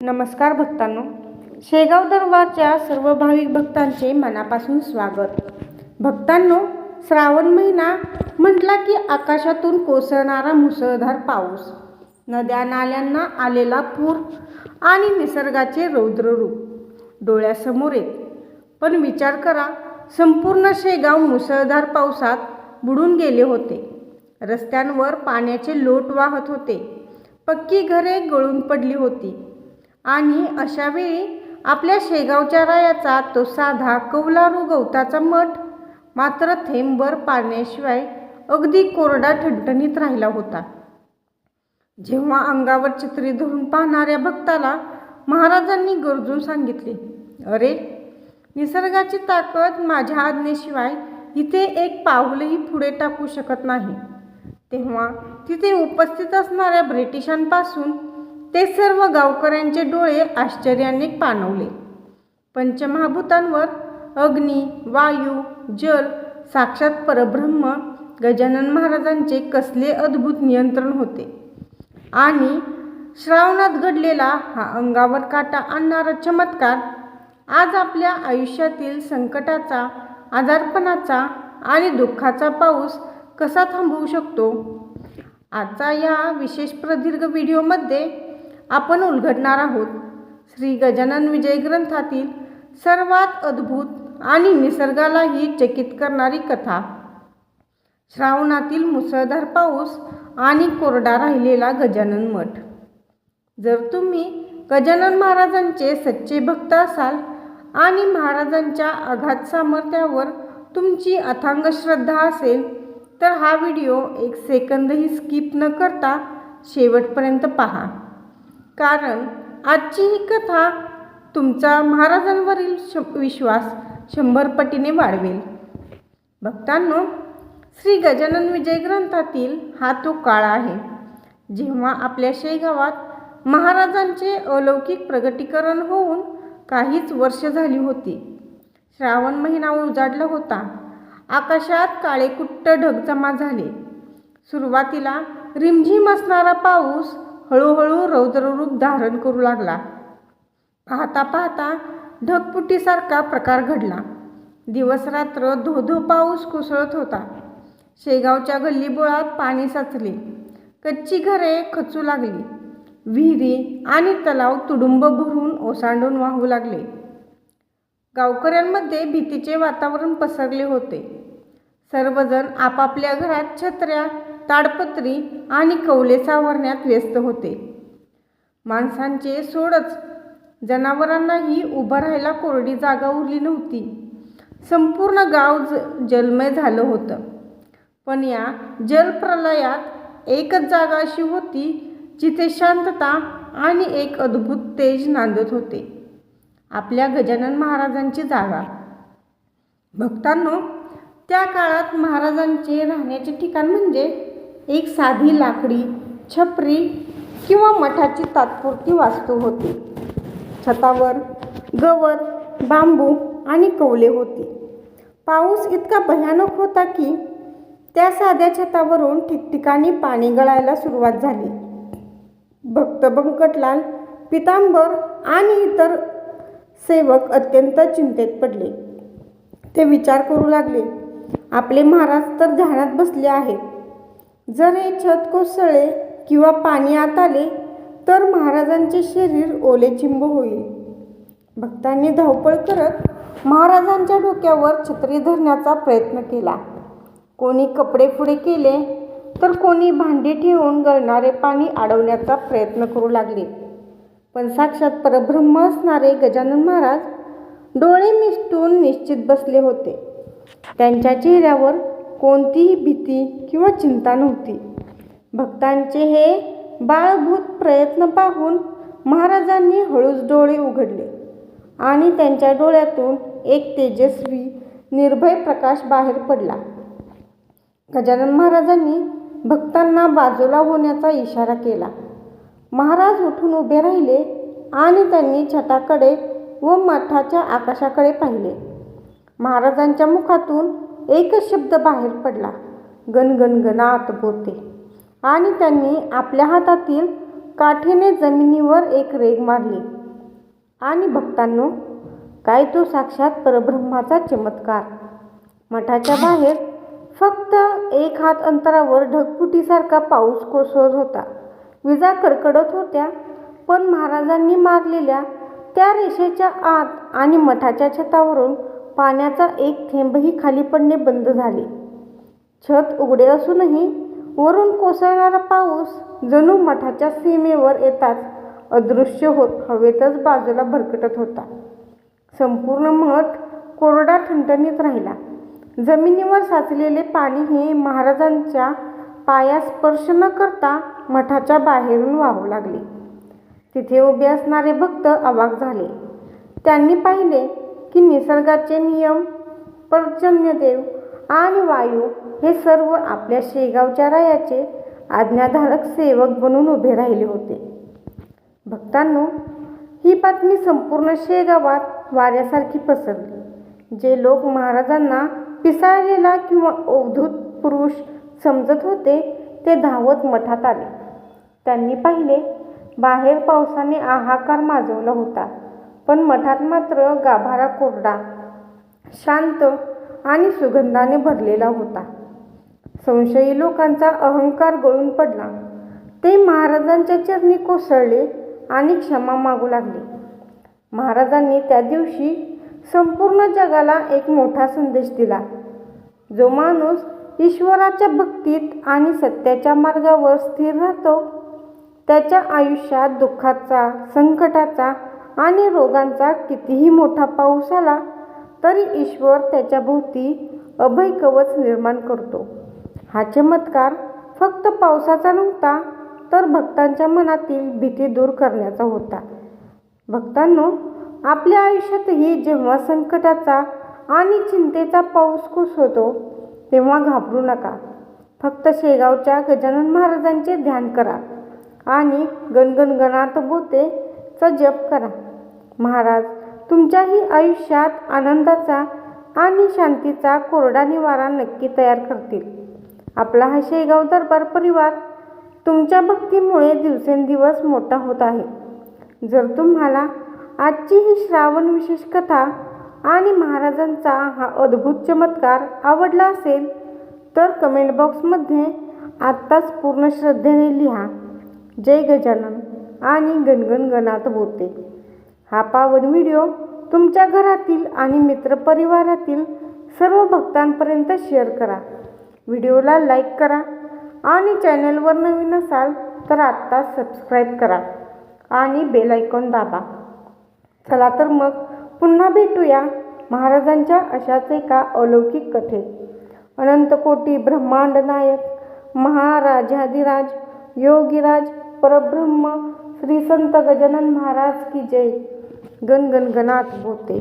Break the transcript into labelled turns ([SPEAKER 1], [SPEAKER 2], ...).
[SPEAKER 1] नमस्कार भक्तांनो, शेगाव दरबारच्या सर्व भाविक भक्तांचे मनापासून स्वागत. भक्तांनो, श्रावण महिना म्हटला की आकाशातून कोसळणारा मुसळधार पाऊस, नद्या नाल्यांना आलेला पूर आणि निसर्गाचे रौद्ररूप डोळ्यासमोर येत. पण विचार करा, संपूर्ण शेगाव मुसळधार पावसात बुडून गेले होते. रस्त्यांवर पाण्याचे लोट वाहत होते, पक्की घरे गळून पडली होती. आणि अशावेळी आपल्या शेगावच्या रायाचा तो साधा कौलारू गवताचा मठ मात्र थेंबभर पाण्याशिवाय अगदी कोरडा ठणठणीत राहिला होता. जेव्हा अंगावर छत्री धरून पाहणाऱ्या भक्ताला महाराजांनी गरजून सांगितले, अरे, निसर्गाची ताकद माझ्या आज्ञेशिवाय इथे एक पाऊलही पुढे टाकू शकत नाही, तेव्हा तिथे उपस्थित असणाऱ्या ब्रिटिशांपासून ते सर्व गावकऱ्यांचे डोळे आश्चर्याने पाणवले. पंचमहाभूतांवर अग्नी, वायू, जल, साक्षात परब्रह्म गजानन महाराजांचे कसले अद्भुत नियंत्रण होते. आणि श्रावणात घडलेला हा अंगावर काटा आणणारा चमत्कार आज आपल्या आयुष्यातील संकटाचा, आजारपणाचा आणि दुःखाचा पाऊस कसा थांबवू शकतो? आजचा या विशेष प्रदीर्घ व्हिडिओमध्ये आपण उलगडणार आहोत श्री गजानन विजय ग्रंथातील सर्वात अद्भुत आणि निसर्गालाही चकित करणारी कथा, श्रावणातील मुसळधार पाऊस आणि कोरडा राहिलेला गजानन मठ. जर तुम्ही गजानन महाराजांचे सच्चे भक्त असाल आणि महाराजांच्या अगाध सामर्थ्यावर तुमची अथांग श्रद्धा असेल, तर हा व्हिडिओ एक सेकंदही स्किप न करता शेवटपर्यंत पहा, कारण आजची ही कथा तुमचा महाराजांवरील विश्वास 100 पटीने वाढवेल. भक्तांनो, श्री गजानन विजय ग्रंथातील हा तो काळ आहे जेव्हा आपल्या शेगावात महाराजांचे अलौकिक प्रगटीकरण होऊन काहीच वर्ष झाली होती. श्रावण महिना उजाडला होता. आकाशात काळेकुट्ट ढग जमा झाले. सुरुवातीला रिमझिम असणारा पाऊस हळूहळू रौद्ररूप धारण करू लागला. पाहता पाहता ढगफुटीसारखा प्रकार घडला. दिवस रात्र धो पाऊस कोसळत होता. शेगावच्या गल्लीबोळात पाणी साचले. कच्ची घरे खचू लागली. विहिरी आणि तलाव तुडुंब भरून ओसांडून वाहू लागले. गावकऱ्यांमध्ये भीतीचे वातावरण पसरले होते. सर्वजण आपापल्या घरात छत्र्या, ताडपत्री आणि कौले सावरण्यात व्यस्त होते. माणसांचे सोडच, जनावरांनाही उभं राहायला कोरडी जागा उरली नव्हती. संपूर्ण गाव जलमय झालं होतं. पण या जलप्रलयात एकच जागा अशी होती जिथे शांतता आणि एक अद्भुत तेज नांदत होते. आपल्या गजानन महाराजांची जागा. भक्तांनो, त्या काळात महाराजांचे राहण्याचे ठिकाण म्हणजे एक साधी लाकडी छपरी किंवा मठाची तात्पुरती वास्तू होती. छतावर गवत, बांबू आणि कौले होती. पाऊस इतका भयानक होता की त्या साध्या छतावरून ठिकठिकाणी पाणी गळायला सुरुवात झाली. भक्त बंकटलाल, पितांबर आणि इतर सेवक अत्यंत चिंतेत पडले. ते विचार करू लागले, आपले महाराज तर ध्यानात बसले आहेत. जर हे छत कोसळले किंवा पाणी आत आले तर महाराजांचे शरीर ओलेचिंब होईल. भक्तांनी धावपळ करत महाराजांच्या डोक्यावर छत्री धरण्याचा प्रयत्न केला. कोणी कपडे पुढे केले तर कोणी भांडी ठेवून गळणारे पाणी अडवण्याचा प्रयत्न करू लागले. पण साक्षात परब्रह्म असणारे गजानन महाराज डोळे मिटून निश्चित बसले होते. त्यांच्या चेहऱ्यावर कोणतीही भीती किंवा चिंता नव्हती. भक्तांचे हे बाळभूत प्रयत्न पाहून महाराजांनी हळूच डोळे उघडले आणि त्यांच्या डोळ्यातून एक तेजस्वी, निर्भय प्रकाश बाहेर पडला. गजानन महाराजांनी भक्तांना बाजूला होण्याचा इशारा केला. महाराज उठून उभे राहिले आणि त्यांनी छताकडे व मठाच्या आकाशाकडे पाहिले. महाराजांच्या मुखातून एकच शब्द बाहेर पडला, गणगणगणात बोते. आणि त्यांनी आपल्या हातातील काठीने जमिनीवर एक रेघ मारली. आणि भक्तांनो, काय तो साक्षात परब्रह्माचा चमत्कार. मठाच्या बाहेर फक्त 1 हात अंतरावर ढगफुटीसारखा पाऊस कोसळत होता. विजा कडकडत होत्या, पण महाराजांनी मारलेल्या त्या रेषेच्या आत आणि मठाच्या छतावरून पाण्याचा एक थेंबही खाली पडणे बंद झाले. छत उघडे असूनही वरून कोसळणारा पाऊस जणू मठाच्या सीमेवर येताच अदृश्य होत हवेतच बाजूला भरकटत होता. संपूर्ण मठ कोरडा ठणठणीत राहिला. जमिनीवर साचलेले पाणी हे महाराजांच्या पायास स्पर्श न करता मठाच्या बाहेरून वाहू लागले. तिथे उभे असणारे भक्त अवाक झाले. त्यांनी पाहिले की निसर्गाचे नियम, पर्जन्यदेव आणि वायू हे सर्व आपल्या शेगावच्या रायाचे आज्ञाधारक सेवक बनून उभे राहिले होते. भक्तांनो, ही बातमी संपूर्ण शेगावात वाऱ्यासारखी पसरली. जे लोक महाराजांना पिसाळलेला किंवा अवधूत पुरुष समजत होते ते धावत मठात आले. त्यांनी पाहिले, बाहेर पावसाने हाहाकार माजवला होता, पण मठात मात्र गाभारा कोरडा, शांत आणि सुगंधाने भरलेला होता. संशयी लोकांचा अहंकार गळून पडला. ते महाराजांच्या चरणी कोसळले आणि क्षमा मागू लागले. महाराजांनी त्या दिवशी संपूर्ण जगाला एक मोठा संदेश दिला. जो माणूस ईश्वराच्या भक्तीत आणि सत्याच्या मार्गावर स्थिर राहतो, त्याच्या आयुष्यात दुःखाचा, संकटाचा आणि रोगांचा कितीही मोठा पाऊस आला तरी ईश्वर त्याच्या भोवती अभय कवच निर्माण करतो. हा चमत्कार फक्त पावसाचा नव्हता, तर भक्तांच्या मनातील भीती दूर करण्याचा होता. भक्तांनो, आपल्या आयुष्यातही जेव्हा संकटाचा आणि चिंतेचा पाऊस कोसळतो तेव्हा घाबरू नका. फक्त शेगावच्या गजानन महाराजांचे ध्यान करा आणि गणगण गणात बोतेचा जप करा. महाराज तुमच्याही आयुष्यात आनंदाचा आणि शांतीचा कोरडा निवारा नक्की तयार करतील. आपला हा शेगाव दरबार परिवार तुमच्या भक्तीमुळे दिवसेंदिवस मोठा होत आहे. जर तुम्हाला आजची ही श्रावण विशेष कथा आणि महाराजांचा हा अद्भुत चमत्कार आवडला असेल तर कमेंट बॉक्समध्ये आत्ताच पूर्ण श्रद्धेने लिहा, जय गजानन आणि गणगण गणात बोते. हा पावन व्हिडिओ तुमच्या घरातील आणि मित्रपरिवारातील सर्व भक्तांपर्यंत शेअर करा. व्हिडिओला लाईक करा आणि चॅनलवर नवीन असाल तर आत्ताच सबस्क्राईब करा आणि बेल आयकॉन दाबा. चला तर मग पुन्हा भेटूया महाराजांच्या अशाच एका अलौकिक कथेत. अनंतकोटी ब्रह्मांड नायक महाराजाधिराज योगीराज परब्रह्म श्री संत गजानन महाराज की जय. गण गण गणात बोते.